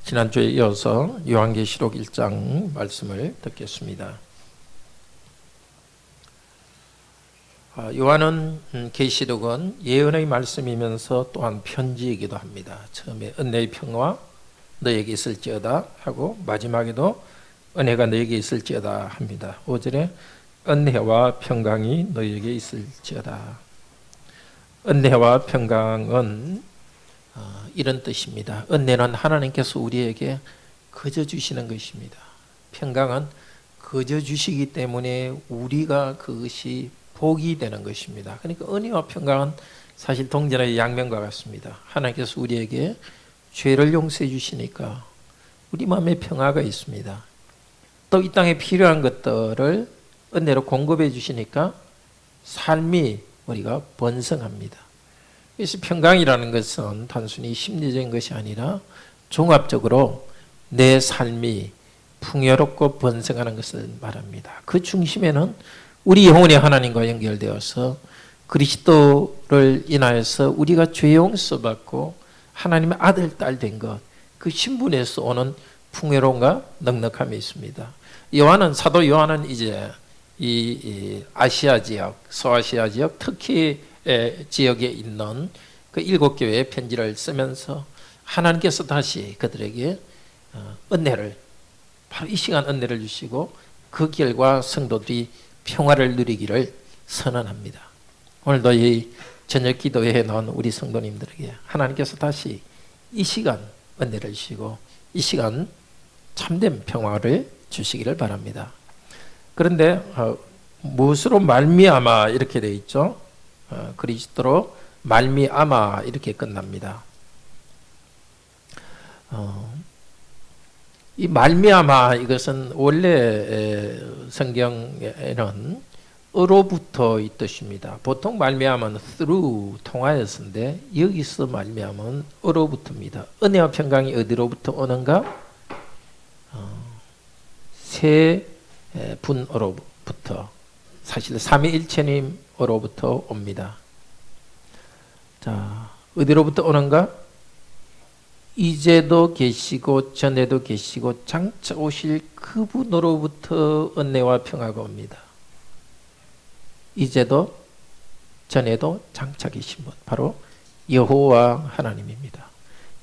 지난주에 이어서 요한계시록 1장 말씀을 듣겠습니다. 요한은 계시록은 예언의 말씀이면서 또한 편지이기도 합니다. 처음에 은혜의 평화 너에게 있을지어다 하고 마지막에도 은혜가 너에게 있을지어다 합니다. 5절에 은혜와 평강이 너에게 있을지어다. 은혜와 평강은 이런 뜻입니다. 은혜는 하나님께서 우리에게 거저 주시는 것입니다. 평강은 거저 주시기 때문에 우리가 그것이 복이 되는 것입니다. 그러니까 은혜와 평강은 사실 동전의 양면과 같습니다. 하나님께서 우리에게 죄를 용서해 주시니까 우리 마음에 평화가 있습니다. 또 이 땅에 필요한 것들을 은혜로 공급해 주시니까 삶이 우리가 번성합니다. 그래서 평강이라는 것은 단순히 심리적인 것이 아니라 종합적으로 내 삶이 풍요롭고 번성하는 것을 말합니다. 그 중심에는 우리 영혼이 하나님과 연결되어서 그리스도를 인하여서 우리가 죄 용서받고 하나님의 아들, 딸 된 것, 그 신분에서 오는 풍요로움과 넉넉함이 있습니다. 사도 요한은 이제 이 아시아 지역, 서아시아 지역, 터키 지역에 있는 그 7교회의 편지를 쓰면서 하나님께서 다시 그들에게 은혜를, 바로 이 시간 은혜를 주시고 그 결과 성도들이 평화를 누리기를 선언합니다. 오늘도 이 저녁 기도회에 나온 우리 성도님들에게 하나님께서 다시 이 시간 은혜를 주시고 이 시간 참된 평화를 주시기를 바랍니다. 그런데 무엇으로 말미암아 이렇게 되어 있죠? 그리스도로 말미암아 이렇게 끝납니다. 이 말미암아 이것은 원래 성경에는 으로부터 이 뜻입니다. 보통 말미암은 through 통하여서인데 여기서 말미암은 으로부터입니다. 은혜와 평강이 어디로부터 오는가? 세 분으로부터, 사실 삼위일체님으로부터 옵니다. 자, 어디로부터 오는가? 이제도 계시고 전에도 계시고 장차 오실 그분으로부터 은혜와 평화가 옵니다. 이제도 전에도 장차 계신 분, 바로 여호와 하나님입니다.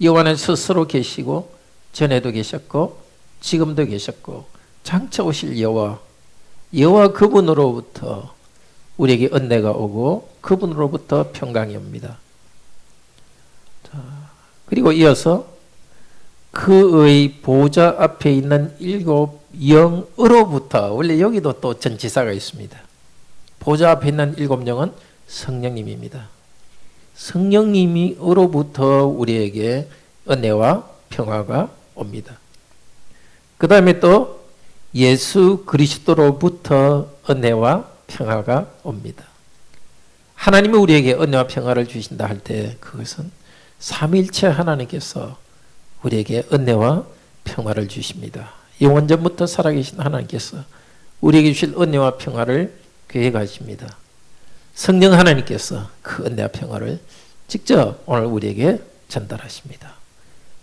여호와는 스스로 계시고 전에도 계셨고 지금도 계셨고 장차 오실 여호와 그분으로부터 우리에게 은혜가 오고 그분으로부터 평강이 옵니다. 자, 그리고 이어서 그의 보좌 앞에 있는 7 영으로부터, 원래 여기도 또 전치사가 있습니다. 보좌 앞에 있는 7 영은 성령님입니다. 성령님으로부터 우리에게 은혜와 평화가 옵니다. 그 다음에 또 예수 그리스도로부터 은혜와 평화가 옵니다. 하나님이 우리에게 은혜와 평화를 주신다 할 때 그것은 삼위일체 하나님께서 우리에게 은혜와 평화를 주십니다. 영원전부터 살아계신 하나님께서 우리에게 주실 은혜와 평화를 계획하십니다. 성령 하나님께서 그 은혜와 평화를 직접 오늘 우리에게 전달하십니다.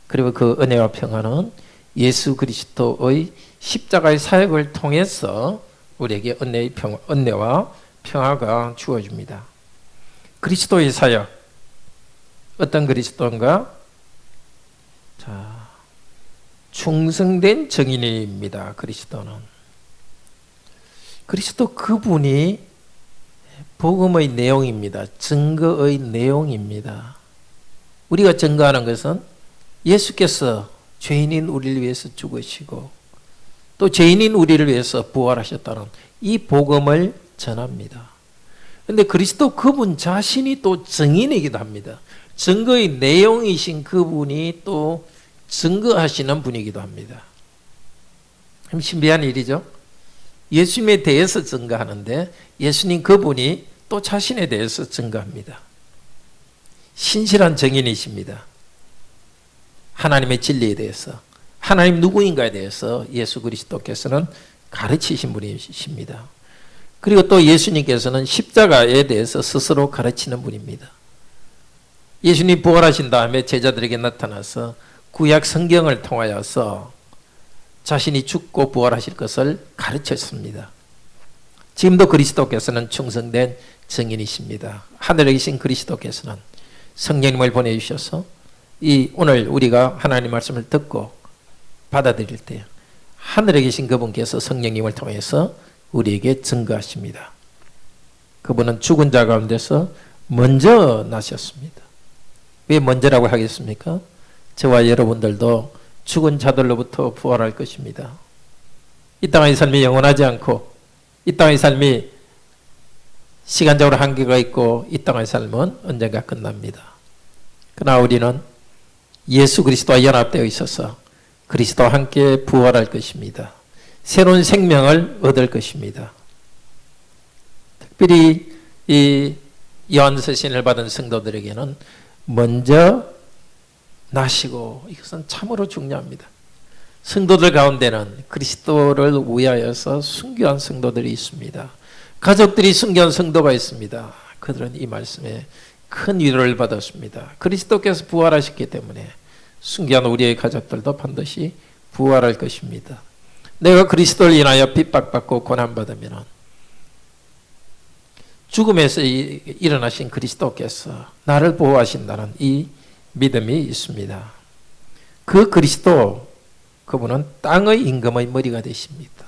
그리고 그 은혜와 평화는 예수 그리스도의 십자가의 사역을 통해서 우리에게 은혜와 평화가 주어집니다. 그리스도의 사역, 어떤 그리스도인가? 자, 충성된 증인입니다. 그리스도 그분이 복음의 내용입니다. 증거의 내용입니다. 우리가 증거하는 것은 예수께서 죄인인 우리를 위해서 죽으시고 또 죄인인 우리를 위해서 부활하셨다는 이 복음을 전합니다. 그런데 그리스도 그분 자신이 또 증인이기도 합니다. 증거의 내용이신 그분이 또 증거하시는 분이기도 합니다. 참 신비한 일이죠. 예수님에 대해서 증거하는데 예수님 그분이 또 자신에 대해서 증거합니다. 신실한 증인이십니다. 하나님의 진리에 대해서, 하나님 누구인가에 대해서 예수 그리스도께서는 가르치신 분이십니다. 그리고 또 예수님께서는 십자가에 대해서 스스로 가르치는 분입니다. 예수님 부활하신 다음에 제자들에게 나타나서 구약 성경을 통하여서 자신이 죽고 부활하실 것을 가르쳤습니다. 지금도 그리스도께서는 충성된 증인이십니다. 하늘에 계신 그리스도께서는 성령님을 보내주셔서 이 오늘 우리가 하나님 말씀을 듣고 받아들일 때 하늘에 계신 그분께서 성령님을 통해서 우리에게 증거하십니다. 그분은 죽은 자 가운데서 먼저 나셨습니다. 왜 먼저라고 하겠습니까? 저와 여러분들도 죽은 자들로부터 부활할 것입니다. 이 땅의 삶이 영원하지 않고 이 땅의 삶이 시간적으로 한계가 있고 이 땅의 삶은 언젠가 끝납니다. 그러나 우리는 예수 그리스도와 연합되어 있어서 그리스도와 함께 부활할 것입니다. 새로운 생명을 얻을 것입니다. 특별히 이 요한서신을 받은 성도들에게는 먼저 나시고 이것은 참으로 중요합니다. 성도들 가운데는 그리스도를 위하여서 순교한 성도들이 있습니다. 가족들이 순교한 성도가 있습니다. 그들은 이 말씀에 큰 위로를 받았습니다. 그리스도께서 부활하셨기 때문에 순교한 우리의 가족들도 반드시 부활할 것입니다. 내가 그리스도를 인하여 핍박받고 고난받으면 죽음에서 일어나신 그리스도께서 나를 보호하신다는 이 믿음이 있습니다. 그 그리스도, 그분은 땅의 임금의 머리가 되십니다.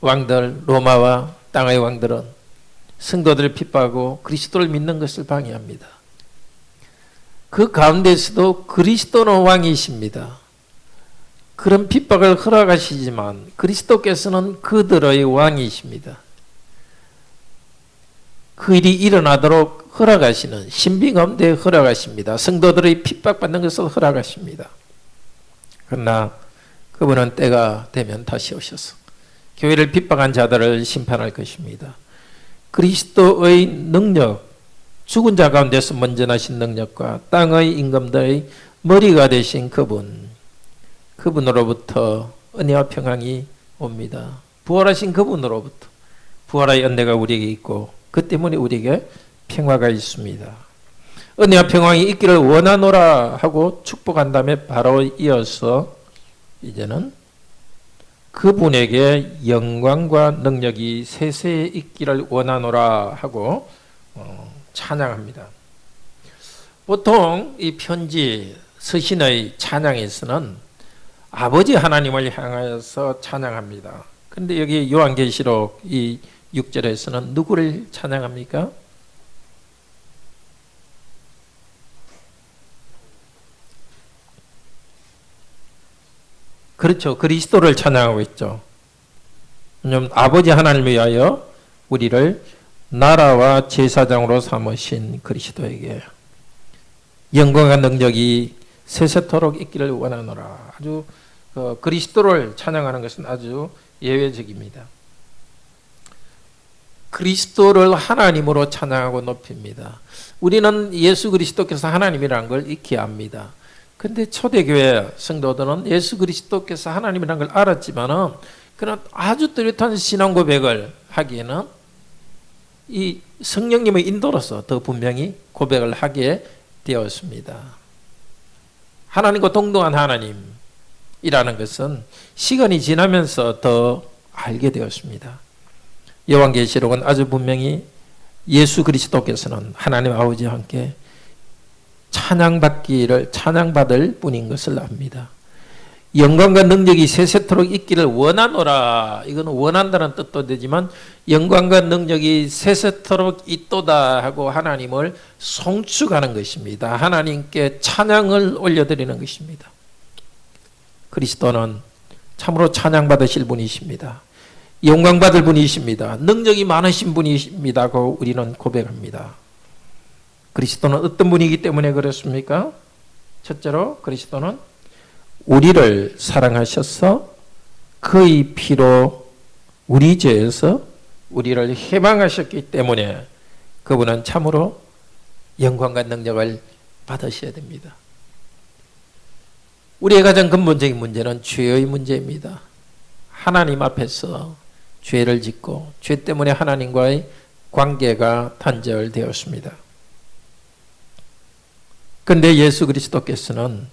왕들, 로마와 땅의 왕들은 성도들을 핍박하고 그리스도를 믿는 것을 방해합니다. 그 가운데서도 그리스도는 왕이십니다. 그런 핍박을 허락하시지만 그리스도께서는 그들의 왕이십니다. 그 일이 일어나도록 허락하시는 신비 가운데 허락하십니다. 성도들의 핍박받는 것을 허락하십니다. 그러나 그분은 때가 되면 다시 오셔서 교회를 핍박한 자들을 심판할 것입니다. 그리스도의 능력, 죽은 자 가운데서 먼저 나신 능력과 땅의 임금들의 머리가 되신 그분으로부터 은혜와 평강이 옵니다. 부활하신 그분으로부터 부활의 은혜가 우리에게 있고 그 때문에 우리에게 평화가 있습니다. 은혜와 평강이 있기를 원하노라 하고 축복한 다음에 바로 이어서 이제는 그분에게 영광과 능력이 세세에 있기를 원하노라 하고 찬양합니다. 보통 이 편지 서신의 찬양에서는 아버지 하나님을 향하여서 찬양합니다. 그런데 여기 요한계시록 이 6절에서는 누구를 찬양합니까? 그렇죠. 그리스도를 찬양하고 있죠. 왜냐하면 아버지 하나님을 위하여 우리를 나라와 제사장으로 삼으신 그리스도에게 영광과 능력이 세세토록 있기를 원하노라. 아주 그리스도를 찬양하는 것은 아주 예외적입니다. 그리스도를 하나님으로 찬양하고 높입니다. 우리는 예수 그리스도께서 하나님이라는 걸 익히 압니다. 근데 초대교회 성도들은 예수 그리스도께서 하나님이라는 걸 알았지만은 그런 아주 뚜렷한 신앙 고백을 하기에는 이 성령님의 인도로서 더 분명히 고백을 하게 되었습니다. 하나님과 동등한 하나님이라는 것은 시간이 지나면서 더 알게 되었습니다. 요한계시록은 아주 분명히 예수 그리스도께서는 하나님 아버지와 함께 찬양받을 분인 것을 압니다. 영광과 능력이 세세토록 있기를 원하노라. 이건 원한다는 뜻도 되지만 영광과 능력이 세세토록 있도다 하고 하나님을 송축하는 것입니다. 하나님께 찬양을 올려드리는 것입니다. 그리스도는 참으로 찬양받으실 분이십니다. 영광받을 분이십니다. 능력이 많으신 분이십니다고 우리는 고백합니다. 그리스도는 어떤 분이기 때문에 그렇습니까? 첫째로 그리스도는 우리를 사랑하셔서 그의 피로 우리 죄에서 우리를 해방하셨기 때문에 그분은 참으로 영광과 능력을 받으셔야 됩니다. 우리의 가장 근본적인 문제는 죄의 문제입니다. 하나님 앞에서 죄를 짓고 죄 때문에 하나님과의 관계가 단절되었습니다. 그런데 예수 그리스도께서는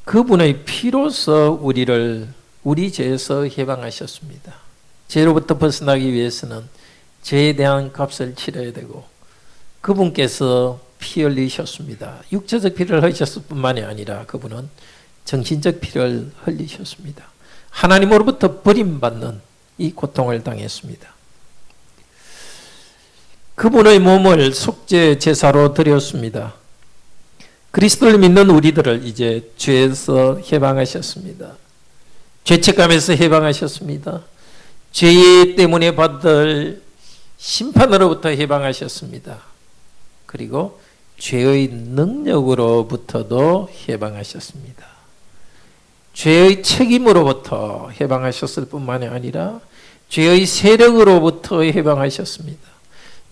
그분의 피로서 우리를 우리 죄에서 해방하셨습니다. 죄로부터 벗어나기 위해서는 죄에 대한 값을 치러야 되고 그분께서 피 흘리셨습니다. 육체적 피를 흘리셨을 뿐만이 아니라 그분은 정신적 피를 흘리셨습니다. 하나님으로부터 버림받는 이 고통을 당했습니다. 그분의 몸을 속죄 제사로 드렸습니다. 그리스도를 믿는 우리들을 이제 죄에서 해방하셨습니다. 죄책감에서 해방하셨습니다. 죄 때문에 받을 심판으로부터 해방하셨습니다. 그리고 죄의 능력으로부터도 해방하셨습니다. 죄의 책임으로부터 해방하셨을 뿐만이 아니라 죄의 세력으로부터 해방하셨습니다.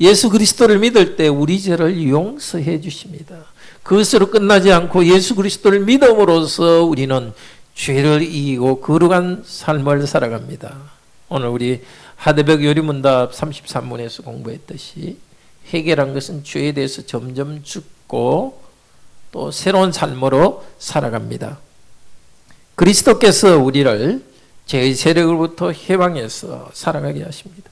예수 그리스도를 믿을 때 우리 죄를 용서해 주십니다. 그것으로 끝나지 않고 예수 그리스도를 믿음으로써 우리는 죄를 이기고 거룩한 삶을 살아갑니다. 오늘 우리 하대벽 요리문답 33문에서 공부했듯이 회개란 것은 죄에 대해서 점점 죽고 또 새로운 삶으로 살아갑니다. 그리스도께서 우리를 죄의 세력으로부터 해방해서 살아가게 하십니다.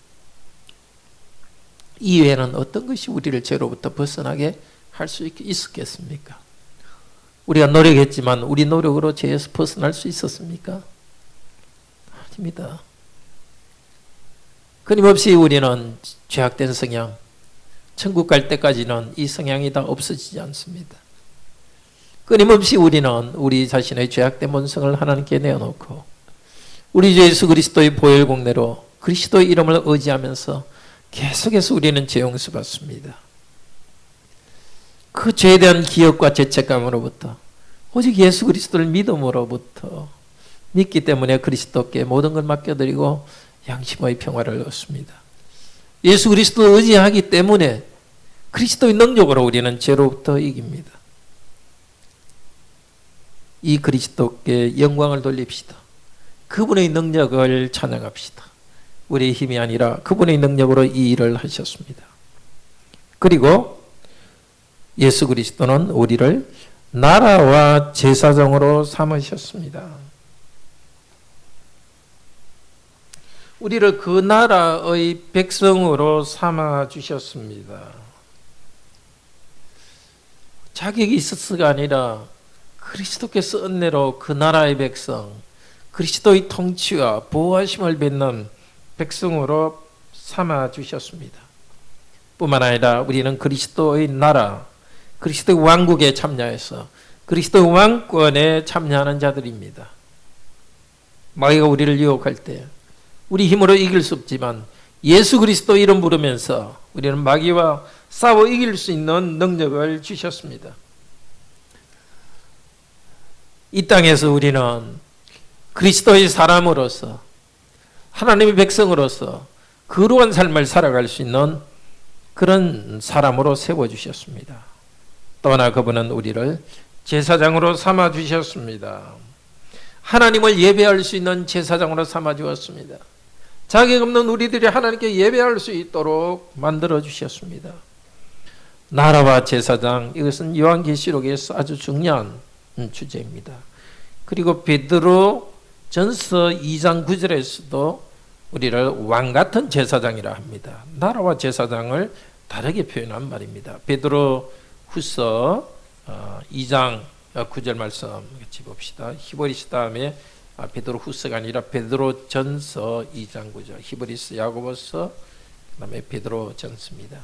이외에는 어떤 것이 우리를 죄로부터 벗어나게 할 수 있었겠습니까? 우리가 노력했지만 우리 노력으로 죄에서 벗어날 수 있었습니까? 아닙니다. 끊임없이 우리는 죄악된 성향, 천국 갈 때까지는 이 성향이 다 없어지지 않습니다. 끊임없이 우리는 우리 자신의 죄악된 본성을 하나님께 내어놓고 우리 주 예수 그리스도의 보혈 공로로 그리스도의 이름을 의지하면서 계속해서 우리는 죄 용서 받습니다. 그 죄에 대한 기억과 죄책감으로부터 오직 예수 그리스도를 믿음으로부터 믿기 때문에 그리스도께 모든 걸 맡겨드리고 양심의 평화를 얻습니다. 예수 그리스도를 의지하기 때문에 그리스도의 능력으로 우리는 죄로부터 이깁니다. 이 그리스도께 영광을 돌립시다. 그분의 능력을 찬양합시다. 우리의 힘이 아니라 그분의 능력으로 이 일을 하셨습니다. 그리고 예수 그리스도는 우리를 나라와 제사장으로 삼으셨습니다. 우리를 그 나라의 백성으로 삼아 주셨습니다. 자격이 있었어가 아니라 그리스도께서 은혜로 그 나라의 백성, 그리스도의 통치와 보호하심을 받는 백성으로 삼아 주셨습니다. 뿐만 아니라 우리는 그리스도의 나라, 그리스도의 왕국에 참여해서 그리스도의 왕권에 참여하는 자들입니다. 마귀가 우리를 유혹할 때 우리 힘으로 이길 수 없지만 예수 그리스도 이름 부르면서 우리는 마귀와 싸워 이길 수 있는 능력을 주셨습니다. 이 땅에서 우리는 그리스도의 사람으로서 하나님의 백성으로서 거룩한 삶을 살아갈 수 있는 그런 사람으로 세워주셨습니다. 또한 그분은 우리를 제사장으로 삼아주셨습니다. 하나님을 예배할 수 있는 제사장으로 삼아주었습니다. 자격 없는 우리들이 하나님께 예배할 수 있도록 만들어주셨습니다. 나라와 제사장, 이것은 요한계시록에서 아주 중요한 주제입니다. 그리고 베드로 전서 2장 9절에서도 우리를 왕같은 제사장이라 합니다. 나라와 제사장을 다르게 표현한 말입니다. 베드로 후서 2장 9절 말씀 같이 봅시다. 히브리서 다음에 베드로 후서가 아니라 베드로 전서 2장 9절, 히브리서, 야고보서, 그다음에 베드로 전서입니다.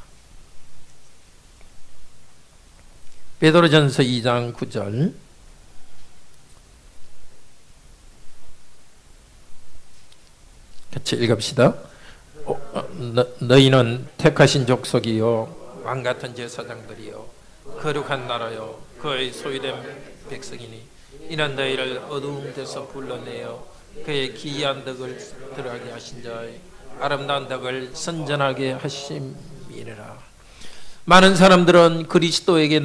베드로 전서 2장 9절. 같이 읽읍시다. 너희는 택하신 족속이요 왕같은 제사장들이요 거룩한 나라요 그의 소유된 백성이니 이는 너희를 어두운 데서 불러내어 그의 기이한 덕을 들어가게 하신 자의 아름다운 덕을 선전하게 하심이니라. 많은 사람들은 그리스도에게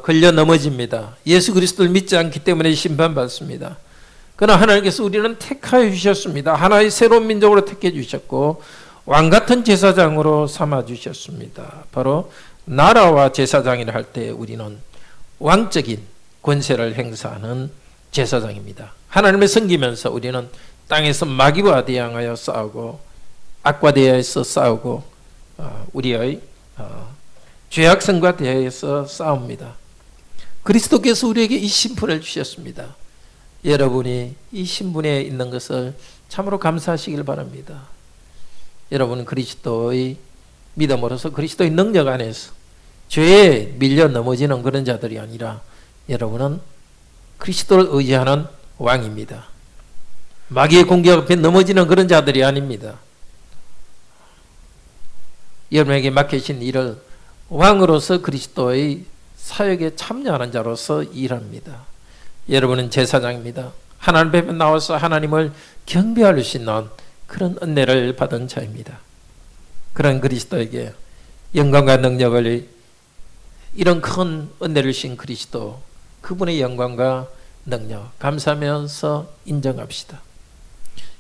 걸려 넘어집니다. 예수 그리스도를 믿지 않기 때문에 심판받습니다. 그러나 하나님께서 우리는 택하여 주셨습니다. 하나의 새로운 민족으로 택해 주셨고 왕같은 제사장으로 삼아 주셨습니다. 바로 나라와 제사장이라 할 때 우리는 왕적인 권세를 행사하는 제사장입니다. 하나님을 섬기면서 우리는 땅에서 마귀와 대항하여 싸우고 악과 대하여서 싸우고 우리의 죄악성과 대하여서 싸웁니다. 그리스도께서 우리에게 이 신분을 주셨습니다. 여러분이 이 신분에 있는 것을 참으로 감사하시길 바랍니다. 여러분은 그리스도의 믿음으로서 그리스도의 능력 안에서 죄에 밀려 넘어지는 그런 자들이 아니라 여러분은 그리스도를 의지하는 왕입니다. 마귀의 공격 앞에 넘어지는 그런 자들이 아닙니다. 여러분에게 맡기신 일을 왕으로서 그리스도의 사역에 참여하는 자로서 일합니다. 여러분은 제사장입니다. 하나님 앞에 나와서 하나님을 경배할 수 있는 그런 은혜를 받은 자입니다. 그런 그리스도에게 영광과 능력을, 이런 큰 은혜를 주신 그리스도, 그분의 영광과 능력 감사하면서 인정합시다.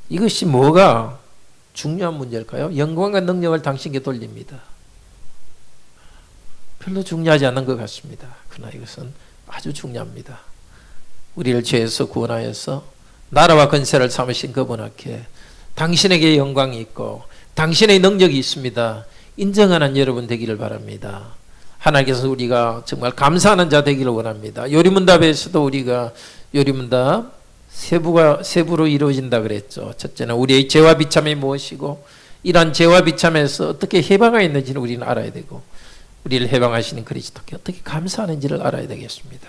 이것이 뭐가 중요한 문제일까요? 영광과 능력을 당신께 돌립니다. 별로 중요하지 않은 것 같습니다. 그러나 이것은 아주 중요합니다. 우리를 죄에서 구원하여서 나라와 권세를 삼으신 그분 앞에 당신에게 영광이 있고 당신의 능력이 있습니다. 인정하는 여러분 되기를 바랍니다. 하나님께서 우리가 정말 감사하는 자 되기를 원합니다. 요리문답에서도 우리가 요리문답 세부로 이루어진다 그랬죠. 첫째는 우리의 죄와 비참이 무엇이고 이러한 죄와 비참에서 어떻게 해방하였는지는 우리는 알아야 되고 우리를 해방하시는 그리스도께 어떻게 감사하는지를 알아야 되겠습니다.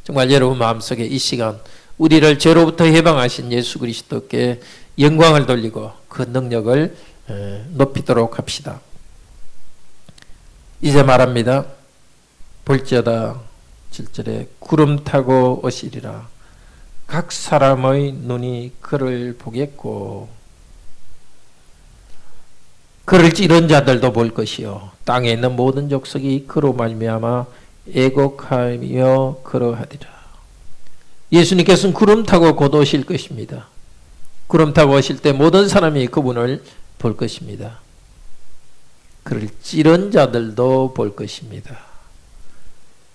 정말 여러분 마음속에 이 시간 우리를 죄로부터 해방하신 예수 그리스도께 영광을 돌리고 그 능력을 높이도록 합시다. 이제 말합니다. 볼지어다 7절에 구름 타고 오시리라. 각 사람의 눈이 그를 보겠고 그를 찌른 자들도 볼 것이요 땅에 있는 모든 족속이 그로 말미암아 애곡하며 그러하리라. 예수님께서는 구름 타고 곧 오실 것입니다. 구름 타고 오실 때 모든 사람이 그분을 볼 것입니다. 그를 찌른 자들도 볼 것입니다.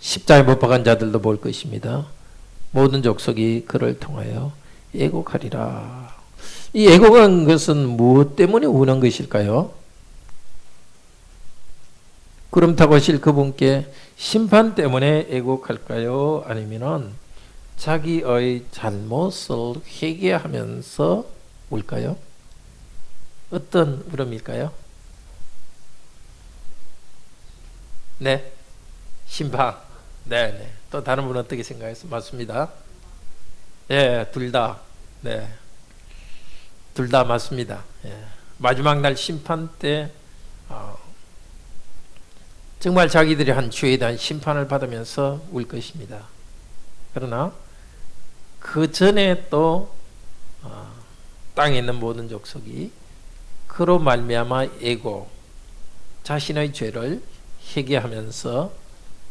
십자가에 못 박은 자들도 볼 것입니다. 모든 족속이 그를 통하여 애곡하리라. 이 애곡한 것은 무엇 때문에 우는 것일까요? 구름 타고 오실 그분께 심판 때문에 애곡할까요? 아니면은 자기의 잘못을 회개하면서 울까요? 어떤 울음일까요? 네, 심판. 네. 또 다른 분은 어떻게 생각해서 맞습니다. 예, 둘 다. 네, 둘 다 맞습니다. 예. 마지막 날 심판 때 정말 자기들이 한 죄에 대한 심판을 받으면서 울 것입니다. 그러나 그 전에 또 땅에 있는 모든 족속이 그로 말미암아 애고 자신의 죄를 회개하면서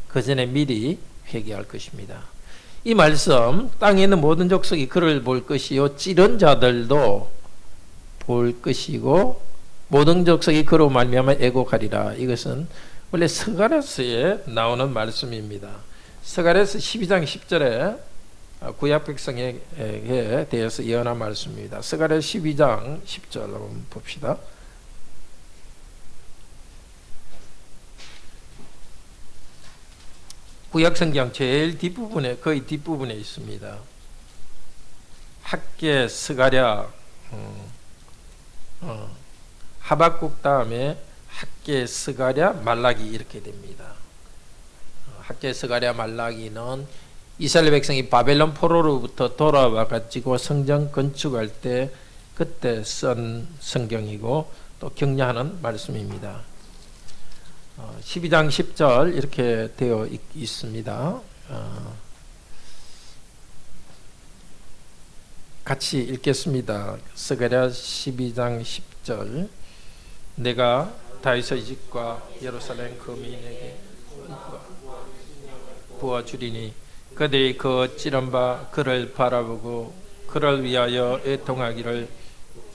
그 전에 미리 회개할 것입니다. 이 말씀 땅에 있는 모든 족속이 그를 볼 것이요 찌른 자들도 볼 것이고 모든 족속이 그로 말미암아 애곡하리라. 이것은 원래 스가랴서에 나오는 말씀입니다. 스가랴서 12장 10절에 구약 백성에게 대해서 예언한 말씀입니다. 스가랴 12장 10절 한번 봅시다. 구약 성경 제일 뒷부분에, 거의 뒷부분에 있습니다. 학개, 스가랴, 하박국 다음에 학개, 스가랴, 말라기 이렇게 됩니다. 학개, 스가랴, 말라기는 이스라엘 백성이 바벨론 포로로부터 돌아와 가지고 성전 건축할 때 그때 쓴 성경이고 또 격려하는 말씀입니다. 12장 10절 이렇게 되어 있습니다. 같이 읽겠습니다. 스가랴 12장 10절 내가 다윗의 집과 예루살렘 거민에게 부어주리니 그들이 그 찌른 바 그를 바라보고 그를 위하여 애통하기를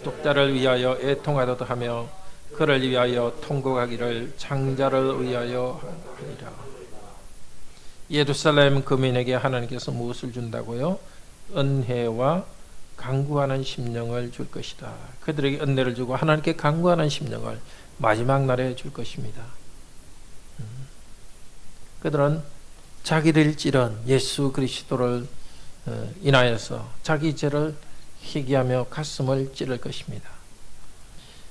독자를 위하여 애통하도다 하며 그를 위하여 통곡하기를 장자를 위하여 하리라. 예루살렘 거민에게 하나님께서 무엇을 준다고요? 은혜와 간구하는 심령을 줄 것이다. 그들에게 은혜를 주고 하나님께 간구하는 심령을 마지막 날에 줄 것입니다. 그들은 자기를 찌른 예수 그리스도를 인하여서 자기 죄를 회개하며 가슴을 찌를 것입니다.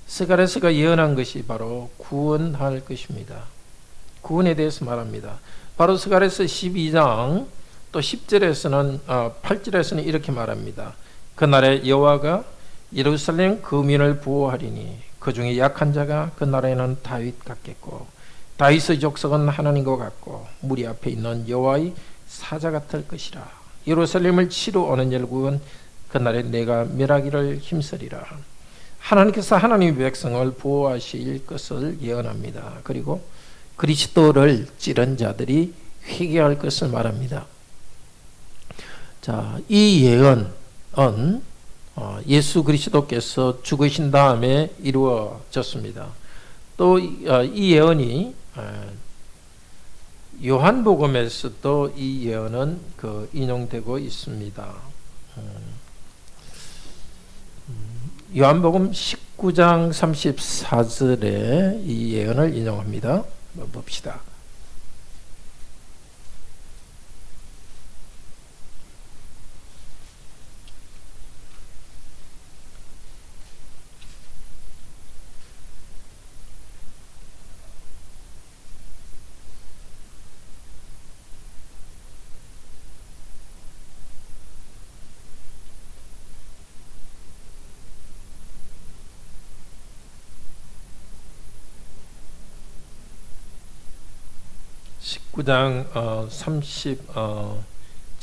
스가랴서가 예언한 것이 바로 구원할 것입니다. 구원에 대해서 말합니다. 바로 스가랴서 12장 또 10절에서는 8절에서는 이렇게 말합니다. 그날에 여호와가 예루살렘 거민을 보호하리니 그 중에 약한 자가 그 나라에는 다윗 같겠고 다윗의 족속은 하나님과 같고 무리 앞에 있는 여호와의 사자 같을 것이라. 예루살렘을 치러 오는 열국은 그날에 내가 멸하기를 힘쓰리라. 하나님께서 하나님의 백성을 보호하실 것을 예언합니다. 그리고 그리스도를 찌른 자들이 회개할 것을 말합니다. 자, 이 예언은 예수 그리스도께서 죽으신 다음에 이루어졌습니다. 또 이 예언이 요한복음에서도 이 예언은 인용되고 있습니다. 요한복음 19장 34절에 이 예언을 인용합니다. 봅시다. (19장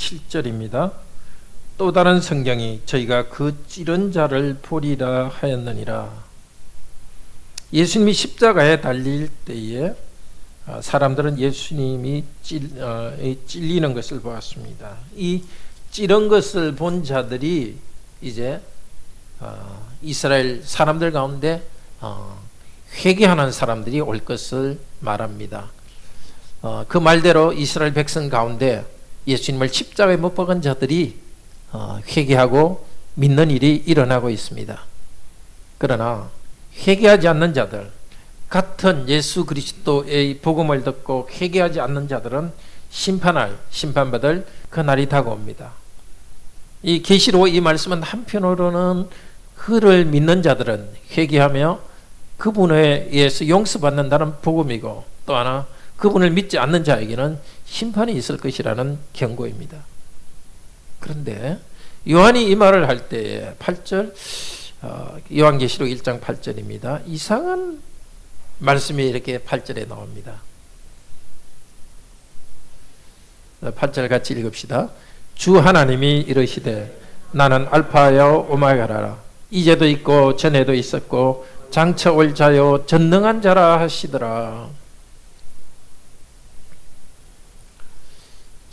37절입니다) 또 다른 성경이 저희가 그 찌른 자를 보리라 하였느니라. 예수님이 십자가에 달릴 때에 사람들은 예수님이 찔리는 것을 보았습니다. 이 찌른 것을 본 자들이 이제 이스라엘 사람들 가운데 회개하는 사람들이 올 것을 말합니다. 그 말대로 이스라엘 백성 가운데 예수님을 십자가에 못 박은 자들이 회개하고 믿는 일이 일어나고 있습니다. 그러나 회개하지 않는 자들, 같은 예수 그리스도의 복음을 듣고 회개하지 않는 자들은 심판받을 그날이 다가옵니다. 이 계시록 이 말씀은 한편으로는 그를 믿는 자들은 회개하며 그분에 의해서 용서받는다는 복음이고, 또 하나 그분을 믿지 않는 자에게는 심판이 있을 것이라는 경고입니다. 그런데 요한이 이 말을 할 때에 8절 요한계시록 1장 8절입니다. 이상한 말씀이 이렇게 8절에 나옵니다. 8절 같이 읽읍시다. 주 하나님이 이르시되 나는 알파요 오메가라. 이제도 있고 전에도 있었고 장차 올 자요 전능한 자라 하시더라.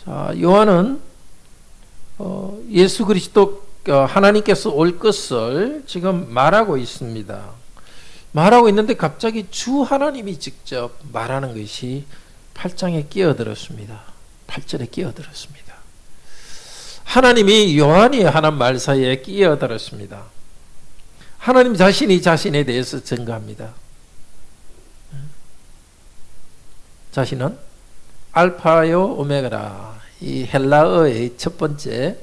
자, 요한은 예수 그리스도 하나님께서 올 것을 지금 말하고 있습니다. 말하고 있는데 갑자기 주 하나님이 직접 말하는 것이 8장에 끼어들었습니다. 8절에 끼어들었습니다. 하나님이 요한이 하는 말 사이에 끼어들었습니다. 하나님 자신이 자신에 대해서 증거합니다. 자신은 알파요 오메가라. 이 헬라어의 첫 번째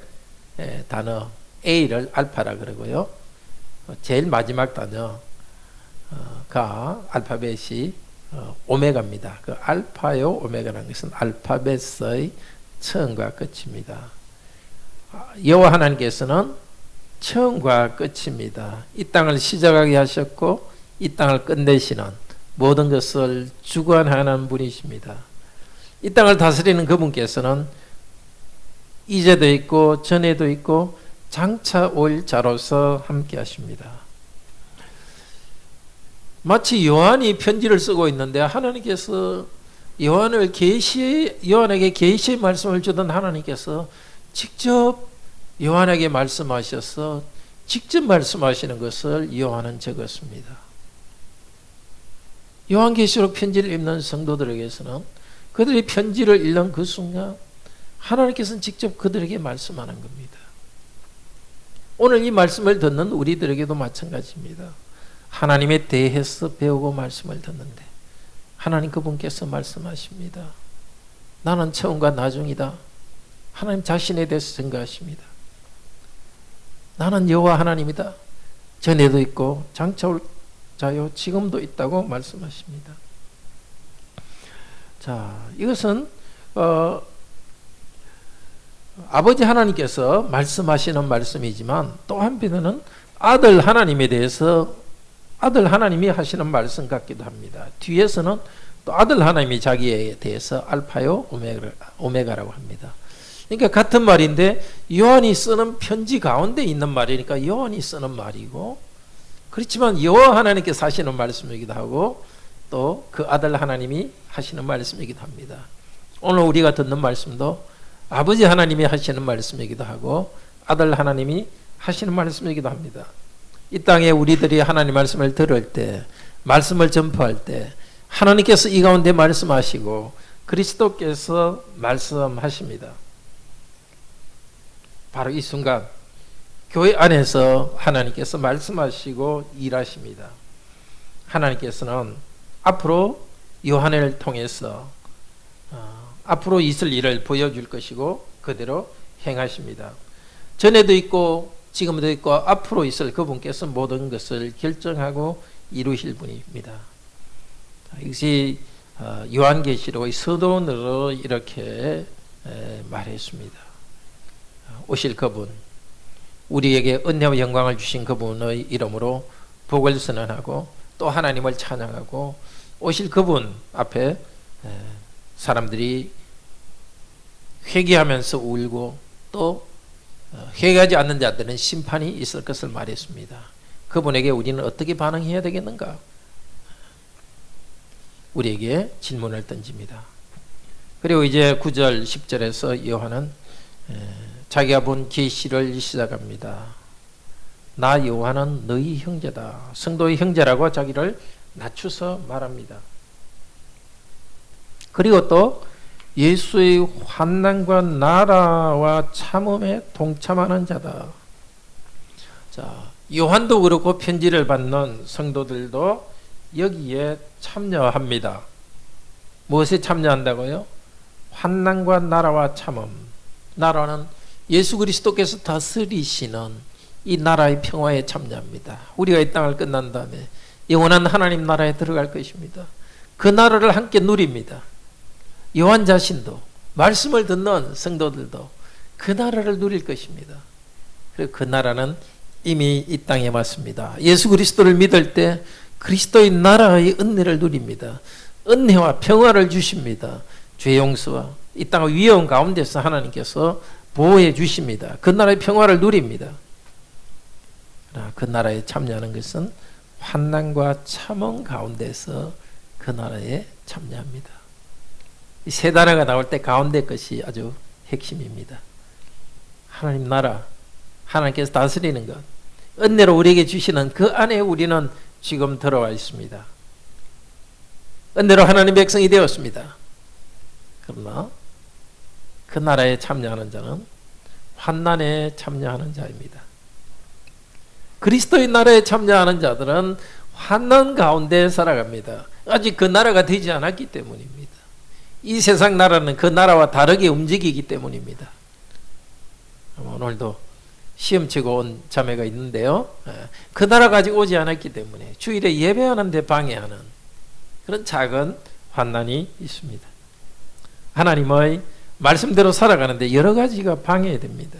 단어 A를 알파라 그러고요. 제일 마지막 단어가 알파벳이 오메가입니다. 그 알파요 오메가라는 것은 알파벳의 처음과 끝입니다. 여호와 하나님께서는 처음과 끝입니다. 이 땅을 시작하게 하셨고 이 땅을 끝내시는 모든 것을 주관하는 분이십니다. 이 땅을 다스리는 그분께서는 이제도 있고 전에도 있고 장차 올 자로서 함께 하십니다. 마치 요한이 편지를 쓰고 있는데 하나님께서 요한에게 계시의 말씀을 주던 하나님께서 직접 요한에게 말씀하셔서 직접 말씀하시는 것을 요한은 적었습니다. 요한계시록 편지를 읽는 성도들에게서는 그들이 편지를 읽는 그 순간 하나님께서는 직접 그들에게 말씀하는 겁니다. 오늘 이 말씀을 듣는 우리들에게도 마찬가지입니다. 하나님에 대해서 배우고 말씀을 듣는데 하나님 그분께서 말씀하십니다. 나는 처음과 나중이다. 하나님 자신에 대해서 생각하십니다. 나는 여호와 하나님이다. 전에도 있고 장차 올 자요 지금도 있다고 말씀하십니다. 자, 이것은 아버지 하나님께서 말씀하시는 말씀이지만 또 한편으로는 아들 하나님에 대해서 아들 하나님이 하시는 말씀 같기도 합니다. 뒤에서는 또 아들 하나님이 자기에 대해서 알파요 오메가라고 합니다. 그러니까 같은 말인데 요한이 쓰는 편지 가운데 있는 말이니까 요한이 쓰는 말이고, 그렇지만 여호와 하나님께서 하시는 말씀이기도 하고 또 그 아들 하나님이 하시는 말씀이기도 합니다. 오늘 우리가 듣는 말씀도 아버지 하나님이 하시는 말씀이기도 하고 아들 하나님이 하시는 말씀이기도 합니다. 이 땅에 우리들이 하나님 말씀을 들을 때, 말씀을 전파할 때 하나님께서 이 가운데 말씀하시고 그리스도께서 말씀하십니다. 바로 이 순간 교회 안에서 하나님께서 말씀하시고 일하십니다. 하나님께서는 앞으로 요한을 통해서 앞으로 있을 일을 보여줄 것이고 그대로 행하십니다. 전에도 있고 지금도 있고 앞으로 있을 그분께서 모든 것을 결정하고 이루실 분입니다. 이것이 요한계시록의 서론으로 이렇게 말했습니다. 오실 그분, 우리에게 은혜와 영광을 주신 그분의 이름으로 복을 선언하고 또 하나님을 찬양하고 오실 그분 앞에 사람들이 회개하면서 울고 또 회개하지 않는 자들은 심판이 있을 것을 말했습니다. 그분에게 우리는 어떻게 반응해야 되겠는가? 우리에게 질문을 던집니다. 그리고 이제 9절 10절에서 요한은 자기가 본 계시를 시작합니다. 나 요한은 너희 형제다. 성도의 형제라고 자기를 낮추서 말합니다. 그리고 또 예수의 환난과 나라와 참음에 동참하는 자다. 자, 요한도 그렇고 편지를 받는 성도들도 여기에 참여합니다. 무엇에 참여한다고요? 환난과 나라와 참음. 나라는 예수 그리스도께서 다스리시는 이 나라의 평화에 참여합니다. 우리가 이 땅을 끝난 다음에 영원한 하나님 나라에 들어갈 것입니다. 그 나라를 함께 누립니다. 요한 자신도 말씀을 듣는 성도들도 그 나라를 누릴 것입니다. 그리고 그 나라는 이미 이 땅에 왔습니다. 예수 그리스도를 믿을 때 그리스도의 나라의 은혜를 누립니다. 은혜와 평화를 주십니다. 죄 용서와 이 땅의 위험 가운데서 하나님께서 보호해 주십니다. 그 나라의 평화를 누립니다. 그러나 그 나라에 참여하는 것은 환난과 참음 가운데서 그 나라에 참여합니다. 이 세 단어가 나올 때 가운데 것이 아주 핵심입니다. 하나님 나라, 하나님께서 다스리는 것, 은혜로 우리에게 주시는 그 안에 우리는 지금 들어와 있습니다. 은혜로 하나님 백성이 되었습니다. 그러나 그 나라에 참여하는 자는 환난에 참여하는 자입니다. 그리스도의 나라에 참여하는 자들은 환난 가운데 살아갑니다. 아직 그 나라가 되지 않았기 때문입니다. 이 세상 나라는 그 나라와 다르게 움직이기 때문입니다. 오늘도 시험치고 온 자매가 있는데요, 그 나라가 아직 오지 않았기 때문에 주일에 예배하는 데 방해하는 그런 작은 환난이 있습니다. 하나님의 말씀대로 살아가는데 여러 가지가 방해됩니다.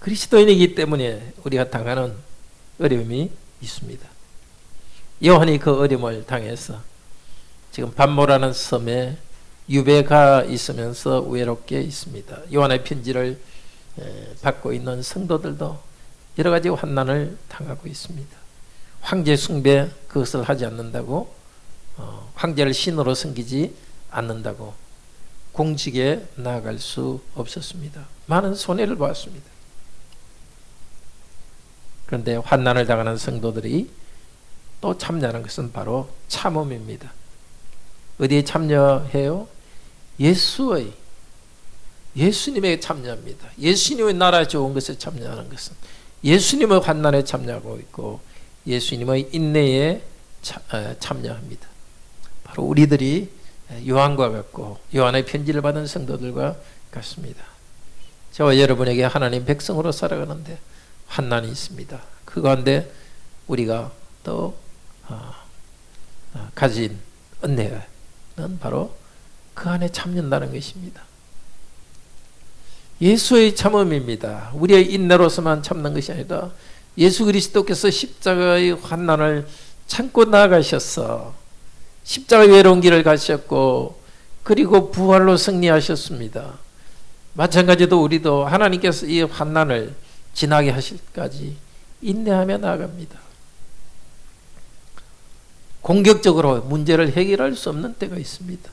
그리스도인이기 때문에 우리가 당하는 어려움이 있습니다. 요한이 그 어려움을 당해서 지금 반모라는 섬에 유배가 있으면서 외롭게 있습니다. 요한의 편지를 받고 있는 성도들도 여러 가지 환난을 당하고 있습니다. 황제 숭배 그것을 하지 않는다고, 황제를 신으로 섬기지 않는다고 공직에 나아갈 수 없었습니다. 많은 손해를 보았습니다. 그런데 환난을 당하는 성도들이 또 참여하는 것은 바로 참음입니다. 어디에 참여해요? 예수님에 참여합니다. 예수님의 나라 좋은 것에 참여하는 것은 예수님의 환난에 참여하고 있고 예수님의 인내에 참여합니다. 바로 우리들이 요한과 같고 요한의 편지를 받은 성도들과 같습니다. 저와 여러분에게 하나님 백성으로 살아가는데 환난이 있습니다. 그 가운데 우리가 또 가진 은혜는 바로 그 안에 참는다는 것입니다. 예수의 참음입니다. 우리의 인내로서만 참는 것이 아니라 예수 그리스도께서 십자가의 환난을 참고 나아가셔서 십자가의 외로운 길을 가셨고 그리고 부활로 승리하셨습니다. 마찬가지로 우리도 하나님께서 이 환난을 지나게 하실까지 인내하며 나아갑니다. 공격적으로 문제를 해결할 수 없는 때가 있습니다.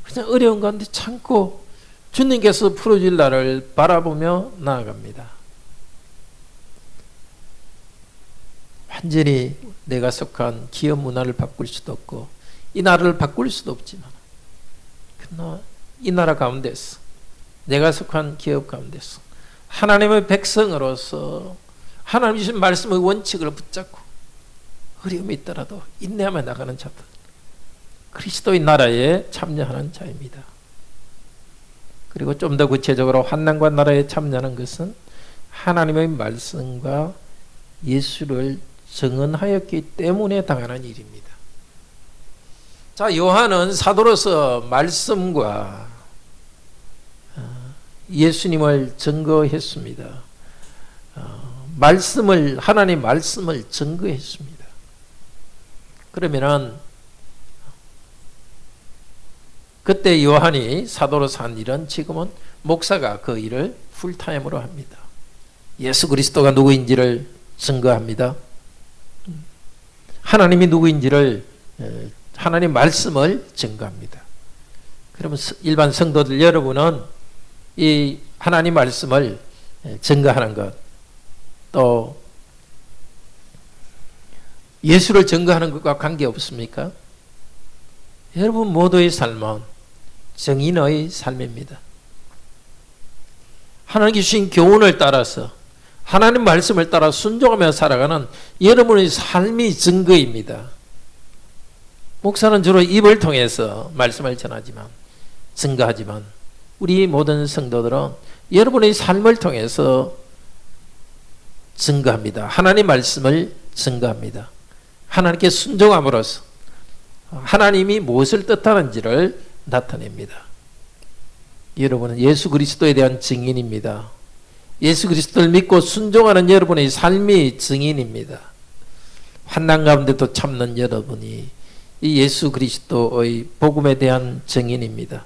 그냥 어려운 가운데 참고 주님께서 풀어줄 날을 바라보며 나아갑니다. 완전히 내가 속한 기업 문화를 바꿀 수도 없고 이 나라를 바꿀 수도 없지만 그러나 이 나라 가운데서 내가 속한 기업 가운데서 하나님의 백성으로서 하나님 주신 말씀의 원칙을 붙잡고 어려움이 있더라도 인내하며 나가는 자들, 그리스도의 나라에 참여하는 자입니다. 그리고 좀 더 구체적으로 환난과 나라에 참여하는 것은 하나님의 말씀과 예수를 증언하였기 때문에 당하는 일입니다. 자, 요한은 사도로서 말씀과 예수님을 증거했습니다. 하나님 말씀을 증거했습니다. 그러면은 그때 요한이 사도로서 한 일은 지금은 목사가 그 일을 풀타임으로 합니다. 예수 그리스도가 누구인지를 증거합니다. 하나님이 누구인지를 하나님 말씀을 증거합니다. 그러면 일반 성도들 여러분은 이 하나님 말씀을 증거하는 것, 또 예수를 증거하는 것과 관계없습니까? 여러분 모두의 삶은 정인의 삶입니다. 하나님께 주신 교훈을 따라서 하나님 말씀을 따라 순종하며 살아가는 여러분의 삶이 증거입니다. 목사는 주로 입을 통해서 말씀을 전하지만 증거하지만 우리 모든 성도들은 여러분의 삶을 통해서 증거합니다. 하나님 말씀을 증거합니다. 하나님께 순종함으로써 하나님이 무엇을 뜻하는지를 나타냅니다. 여러분은 예수 그리스도에 대한 증인입니다. 예수 그리스도를 믿고 순종하는 여러분의 삶이 증인입니다. 환난 가운데도 참는 여러분이 이 예수 그리스도의 복음에 대한 증인입니다.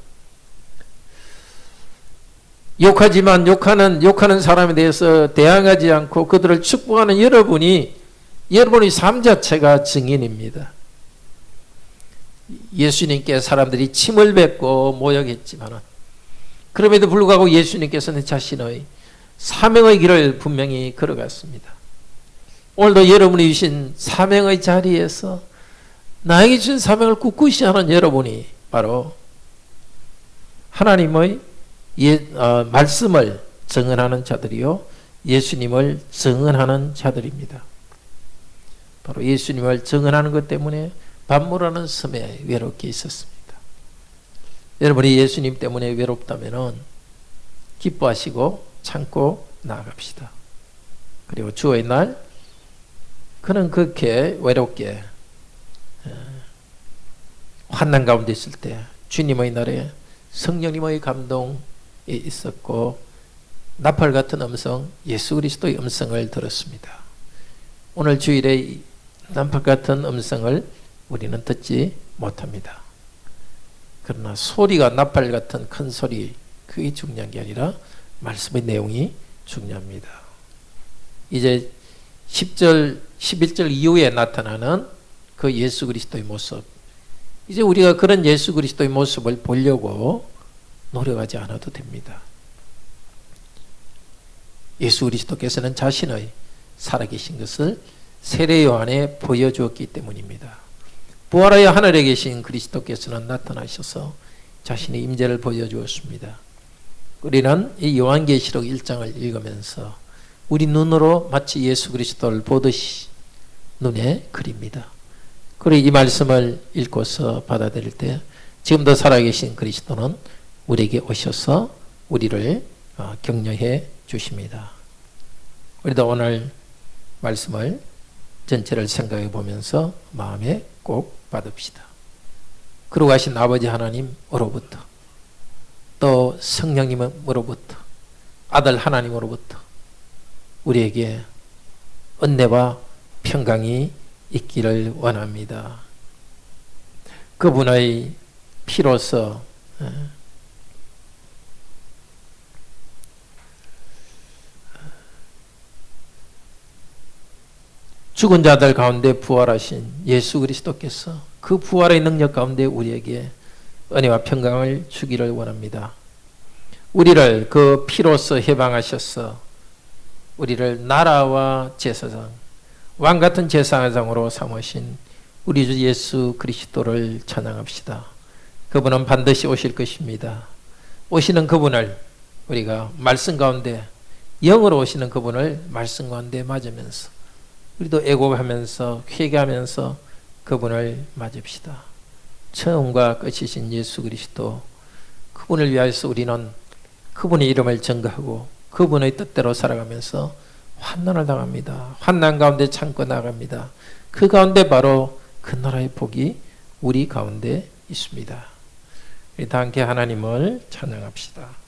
욕하지만 욕하는 사람에 대해서 대항하지 않고 그들을 축복하는 여러분의 삶 자체가 증인입니다. 예수님께 사람들이 침을 뱉고 모욕했지만 그럼에도 불구하고 예수님께서는 자신의 사명의 길을 분명히 걸어갔습니다. 오늘도 여러분이 주신 사명의 자리에서 나에게 주신 사명을 꿋꿋이 하는 여러분이 바로 하나님의 말씀을 증언하는 자들이요 예수님을 증언하는 자들입니다. 바로 예수님을 증언하는 것 때문에 밤모라는 섬에 외롭게 있었습니다. 여러분이 예수님 때문에 외롭다면 기뻐하시고 참고 나아갑시다. 그리고 주의 날 그는 그렇게 외롭게 환난 가운데 있을 때 주님의 날에 성령님의 감동이 있었고 나팔 같은 음성, 예수 그리스도의 음성을 들었습니다. 오늘 주일에 나팔 같은 음성을 우리는 듣지 못합니다. 그러나 소리가 나팔 같은 큰 소리, 그게 중요한 게 아니라 말씀의 내용이 중요합니다. 이제 10절, 11절 이후에 나타나는 그 예수 그리스도의 모습, 이제 우리가 그런 예수 그리스도의 모습을 보려고 노력하지 않아도 됩니다. 예수 그리스도께서는 자신의 살아계신 것을 세례 요한에 보여주었기 때문입니다. 부활하여 하늘에 계신 그리스도께서는 나타나셔서 자신의 임재를 보여주었습니다. 우리는 이 요한계시록 1장을 읽으면서 우리 눈으로 마치 예수 그리스도를 보듯이 눈에 그립니다. 그리고 이 말씀을 읽고서 받아들일 때 지금도 살아계신 그리스도는 우리에게 오셔서 우리를 격려해 주십니다. 우리도 오늘 말씀을 전체를 생각해 보면서 마음에 꼭 받읍시다. 그러고 가신 아버지 하나님으로부터 또 성령님으로부터 아들 하나님으로부터 우리에게 은혜와 평강이 있기를 원합니다. 그분의 피로서 죽은 자들 가운데 부활하신 예수 그리스도께서 그 부활의 능력 가운데 우리에게 은혜와 평강을 주기를 원합니다. 우리를 그 피로서 해방하셔서 우리를 나라와 제사장, 왕같은 제사장으로 삼으신 우리 주 예수 그리스도를 찬양합시다. 그분은 반드시 오실 것입니다. 오시는 그분을 우리가 말씀 가운데, 영으로 오시는 그분을 말씀 가운데 맞으면서 우리도 애고하면서 회개하면서 그분을 맞읍시다. 처음과 끝이신 예수 그리스도, 그분을 위하여서 우리는 그분의 이름을 전가하고 그분의 뜻대로 살아가면서 환난을 당합니다. 환난 가운데 참고 나갑니다. 그 가운데 바로 그 나라의 복이 우리 가운데 있습니다. 우리 다 함께 하나님을 찬양합시다.